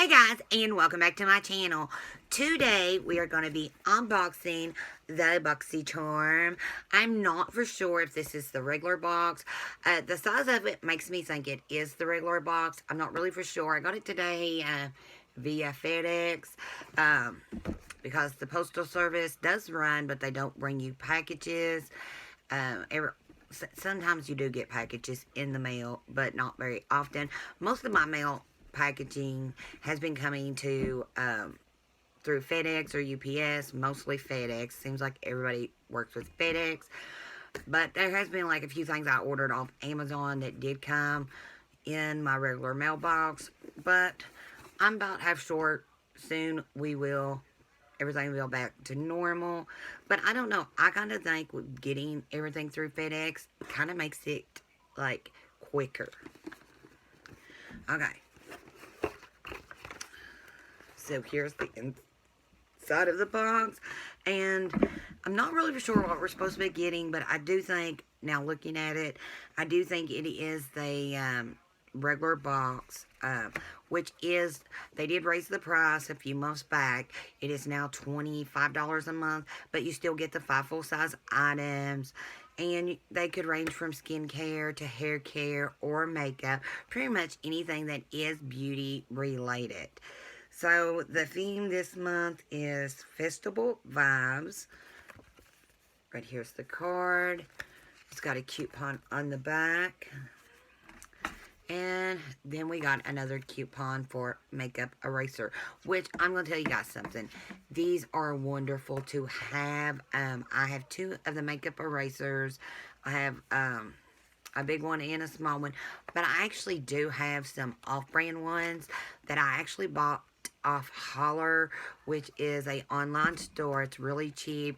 Guys, and welcome back to my channel. Today we are going to be unboxing the Boxycharm. I'm not for sure if this is the regular box. The size of it makes me think it is the regular box. I'm not really for sure. I got it today via FedEx because the postal service does run, but they don't bring you packages. Sometimes you do get packages in the mail, but not very often. Most of my mail packaging has been coming to through FedEx or UPS, mostly FedEx. Seems like everybody works with FedEx, but there has been like a few things I ordered off Amazon that did come in my regular mailbox, but I'm about half short. Soon everything will back to normal, but I don't know. I kind of think with getting everything through FedEx kind of makes it like quicker. Okay. So here's the inside of the box, and I'm not really sure what we're supposed to be getting, but I do think, now looking at it, I do think it is the regular box, which is, they did raise the price a few months back. It is now $25 a month, but you still get the 5 full-size items, and they could range from skincare to hair care or makeup, pretty much anything that is beauty related. So the theme this month is Festival Vibes. Right here's the card. It's got a coupon on the back. And then we got another coupon for makeup eraser, which I'm going to tell you guys something. These are wonderful to have. I have 2 of the makeup erasers. I have a big one and a small one. But I actually do have some off-brand ones that I actually bought off Holler, which is a online store. It's really cheap.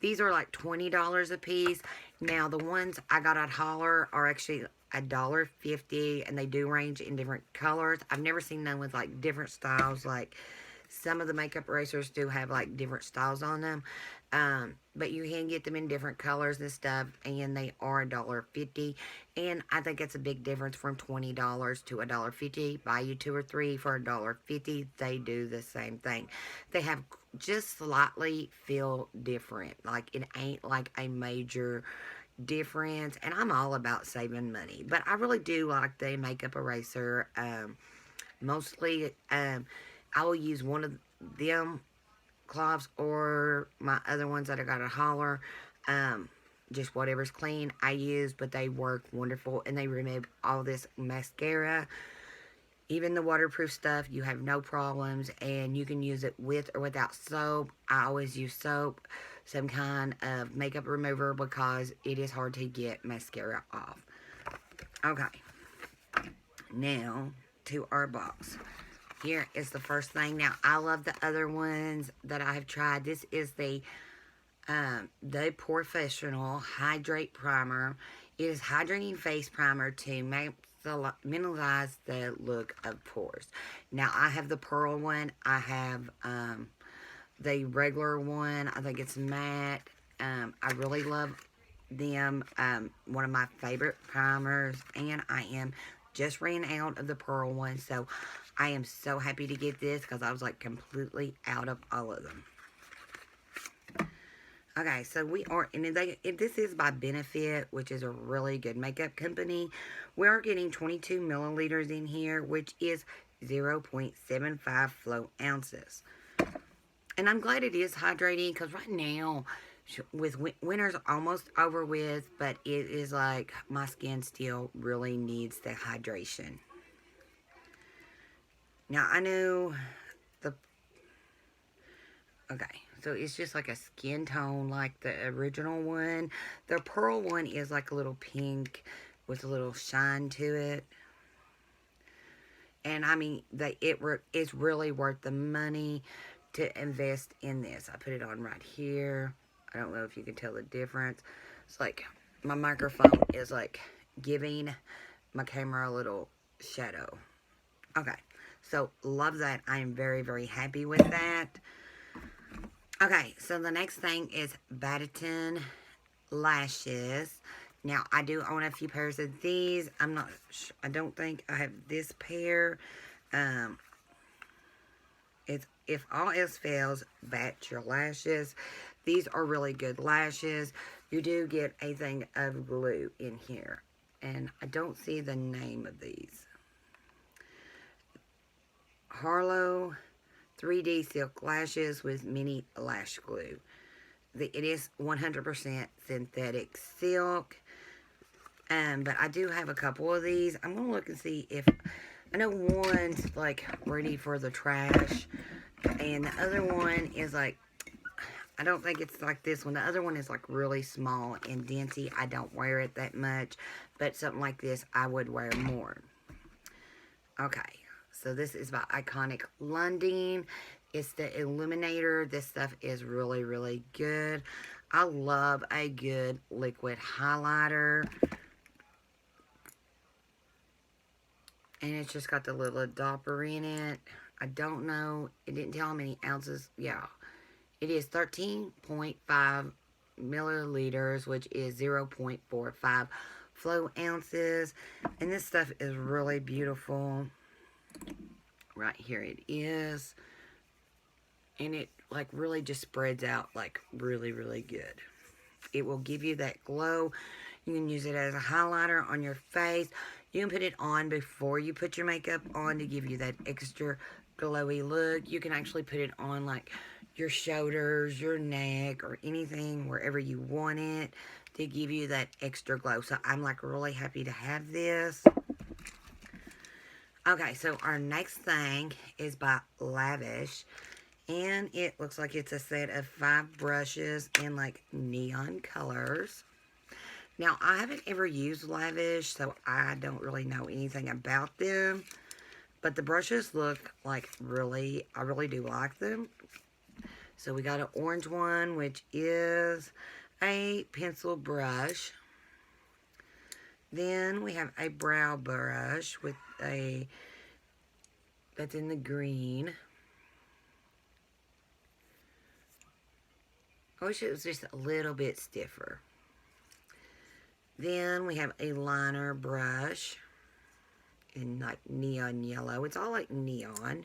These are like $20 a piece. Now the ones I got at Holler are actually $1.50, and they do range in different colors. I've never seen none with like different styles. Like some of the makeup erasers do have like different styles on them, but you can get them in different colors and stuff, and they are $1.50. And I think it's a big difference from $20 to $1.50. Buy you 2 or 3 for $1.50. They do the same thing. They have just slightly feel different. Like it ain't like a major difference, and I'm all about saving money, but I really do like the makeup eraser. Mostly I will use one of them cloths or my other ones that I got at Holler. Just whatever's clean I use, but they work wonderful, and they remove all this mascara. Even the waterproof stuff, you have no problems, and you can use it with or without soap. I always use soap, some kind of makeup remover, because it is hard to get mascara off. Okay, now to our box. Here is the first thing. Now, I love the other ones that I have tried. This is the Professional Hydrate Primer. It is hydrating face primer to minimize the look of pores. Now, I have the pearl one. I have the regular one. I think it's matte. I really love them. One of my favorite primers, and I am just ran out of the pearl one, so I am so happy to get this because I was like completely out of all of them. Okay, so we are, and this is by Benefit, which is a really good makeup company. We are getting 22 milliliters in here, which is 0.75 flow ounces. And I'm glad it is hydrating, because right now, with winter's almost over with, but it is like my skin still really needs the hydration. Now, I know okay, so it's just like a skin tone like the original one. The pearl one is like a little pink with a little shine to it. And I mean, it's really worth the money to invest in this. I put it on right here. I don't know if you can tell the difference. It's like my microphone is like giving my camera a little shadow. Okay, so love that. I am very, very happy with that. Okay, so the next thing is Batatin lashes. Now, I do own a few pairs of these. I don't think I have this pair. It's if all else fails, bat your lashes. These are really good lashes. You do get a thing of glue in here. And I don't see the name of these. Harlow 3D silk lashes with mini lash glue. It is 100% synthetic silk. But I do have a couple of these. I'm going to look and see if... I know one's like ready for the trash. And the other one is like... I don't think it's like this one. The other one is like really small and dainty. I don't wear it that much. But something like this, I would wear more. Okay. So this is by Iconic London. It's the Illuminator. This stuff is really, really good. I love a good liquid highlighter. And it's just got the little dopper in it. I don't know. It didn't tell how many ounces. Yeah. It is 13.5 milliliters, which is 0.45 flow ounces. And this stuff is really beautiful. Right here it is. And it like really just spreads out like really, really good. It will give you that glow. You can use it as a highlighter on your face. You can put it on before you put your makeup on to give you that extra glowy look. You can actually put it on like your shoulders, your neck, or anything wherever you want it to give you that extra glow. So I'm like really happy to have this. Okay, so our next thing is by Lavish. And it looks like it's a set of 5 brushes in like neon colors. Now, I haven't ever used Lavish, so I don't really know anything about them. But the brushes look like I really do like them. So we got an orange one, which is a pencil brush. Then we have a brow brush with that's in the green. I wish it was just a little bit stiffer. Then we have a liner brush in like neon yellow. It's all like neon.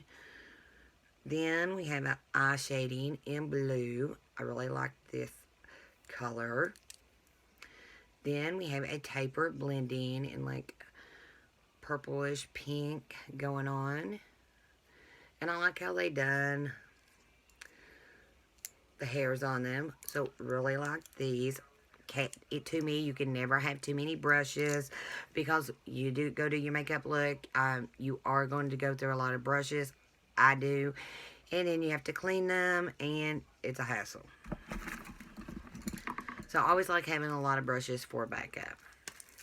Then we have an eye shading in blue. I really like this color. Then we have a taper blending in like purplish pink going on. And I like how they done the hairs on them. So really like these. To me, you can never have too many brushes because you do go to your makeup look. You are going to go through a lot of brushes. I do. And then you have to clean them, and it's a hassle. So I always like having a lot of brushes for backup.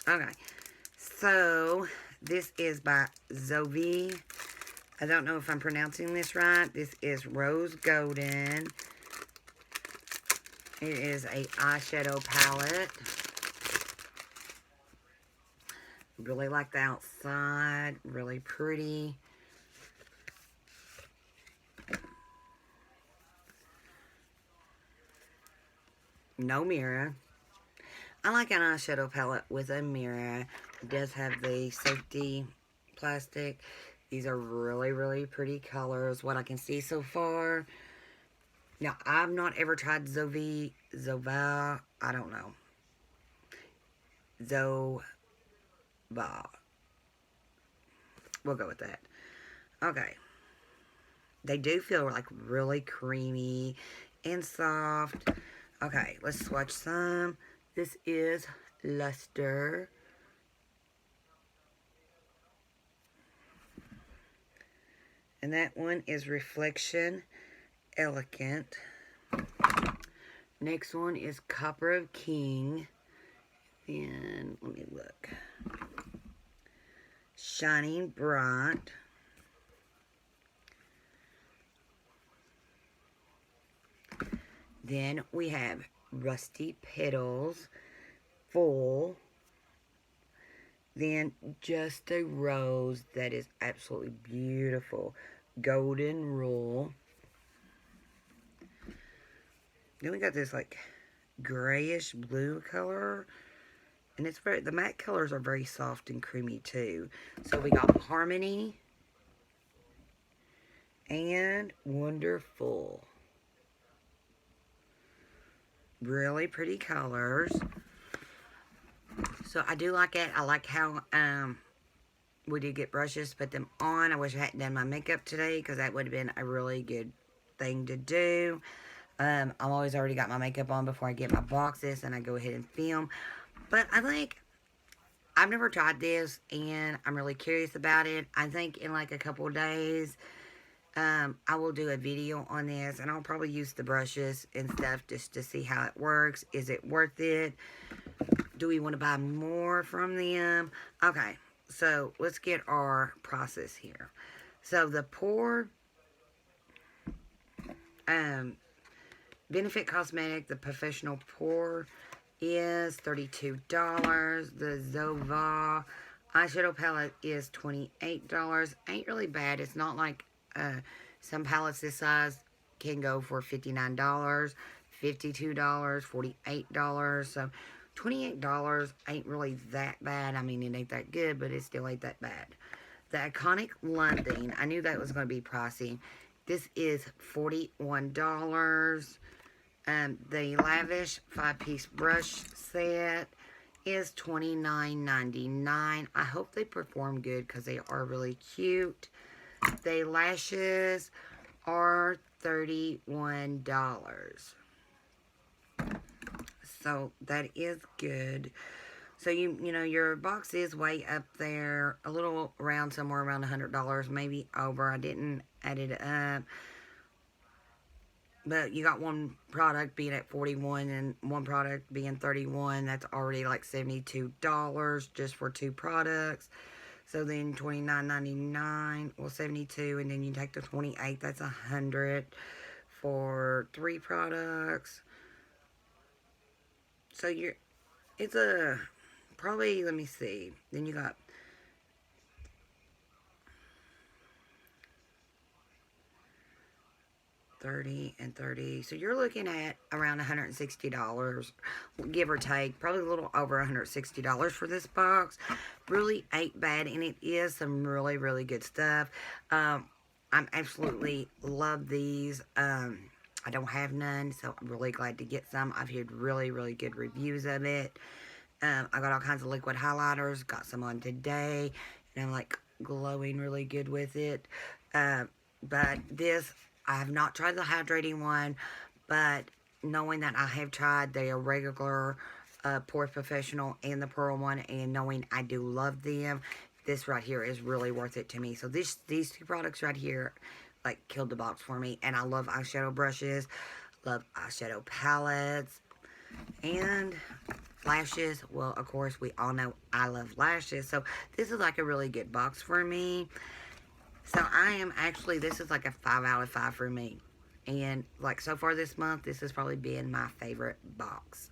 Okay. So this is by Zoe. I don't know if I'm pronouncing this right. This is Rose Golden. It is a eyeshadow palette. Really like the outside. Really pretty. No mirror. I like an eyeshadow palette with a mirror. It does have the safety plastic. These are really, really pretty colors. What I can see so far. Now, I've not ever tried Zova, I don't know. Zova. We'll go with that. Okay. They do feel like really creamy and soft. Okay, let's swatch some. This is Luster. And that one is Reflection Elegant. Next one is Copper of King. And let me look. Shining Bright. Then we have Rusty Petals. Full. Then Just a Rose. That is absolutely beautiful. Golden Rule. Then we got this like grayish blue color. And it's the matte colors are very soft and creamy too. So we got Harmony. and wonderful. Really pretty colors. So I do like it. I like how we did get brushes, put them on. I wish I hadn't done my makeup today because that would have been a really good thing to do. I'm always already got my makeup on before I get my boxes and I go ahead and film. But I think I've never tried this and I'm really curious about it. I think in like a couple of days, I will do a video on this and I'll probably use the brushes and stuff just to see how it works. Is it worth it? Do we want to buy more from them? Okay, so let's get our process here. So the pour, Benefit Cosmetic, the professional pour is $32. The Zova eyeshadow palette is $28. Ain't really bad. It's not like some palettes this size can go for $59, $52, $48. So $28 ain't really that bad. I mean, it ain't that good, but it still ain't that bad. The Iconic London, I knew that was going to be pricey. This is $41. The Lavish 5-piece brush set is $29.99. I hope they perform good because they are really cute. The lashes are $31. So that is good. So you know your box is way up there, a little around somewhere around $100, maybe over. I didn't add it up. But you got one product being at $41 and one product being $31. That's already like $72 just for two products. So then $29.99, well $72, and then you take the $28. That's $100 for three products. So it's a probably, let me see. Then you got $30 and $30. So you're looking at around $160, give or take. Probably a little over $160 for this box. Really ain't bad, and it is some really, really good stuff. I'm absolutely love these. I don't have none, so I'm really glad to get some. I've heard really, really good reviews of it. I got all kinds of liquid highlighters. Got some on today, and I'm like glowing really good with it. But this, I have not tried the hydrating one, but knowing that I have tried the regular Pore Professional and the Pearl one, and knowing I do love them, this right here is really worth it to me. So these two products right here, like, killed the box for me. And I love eyeshadow brushes, love eyeshadow palettes, and lashes. Well, of course, we all know I love lashes. So this is like a really good box for me. So I am actually, this is like a 5 out of 5 for me. And like so far this month, this has probably been my favorite box.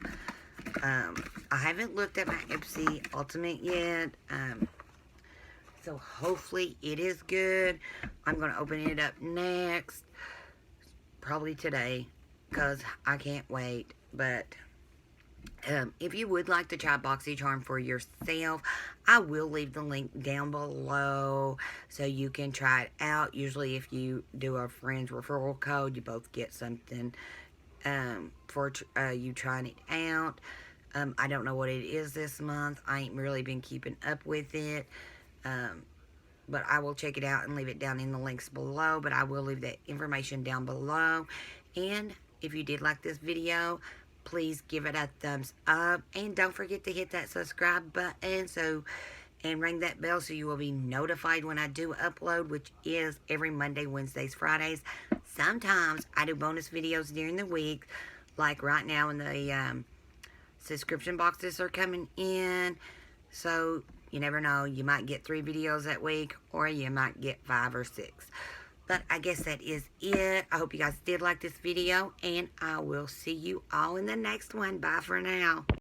I haven't looked at my Ipsy Ultimate yet. So hopefully it is good. I'm going to open it up next. Probably today. Because I can't wait. But if you would like to try Boxycharm for yourself, I will leave the link down below so you can try it out. Usually if you do a friend's referral code, you both get something for you trying it out. I don't know what it is this month. I ain't really been keeping up with it. But I will check it out and leave it down in the links below. But I will leave that information down below. And if you did like this video, please give it a thumbs up. And don't forget to hit that subscribe button and ring that bell so you will be notified when I do upload, which is every Monday, Wednesdays, Fridays. Sometimes I do bonus videos during the week. Like right now when the subscription boxes are coming in. So you never know. You might get 3 videos that week, or you might get 5 or 6. But I guess that is it. I hope you guys did like this video, and I will see you all in the next one. Bye for now.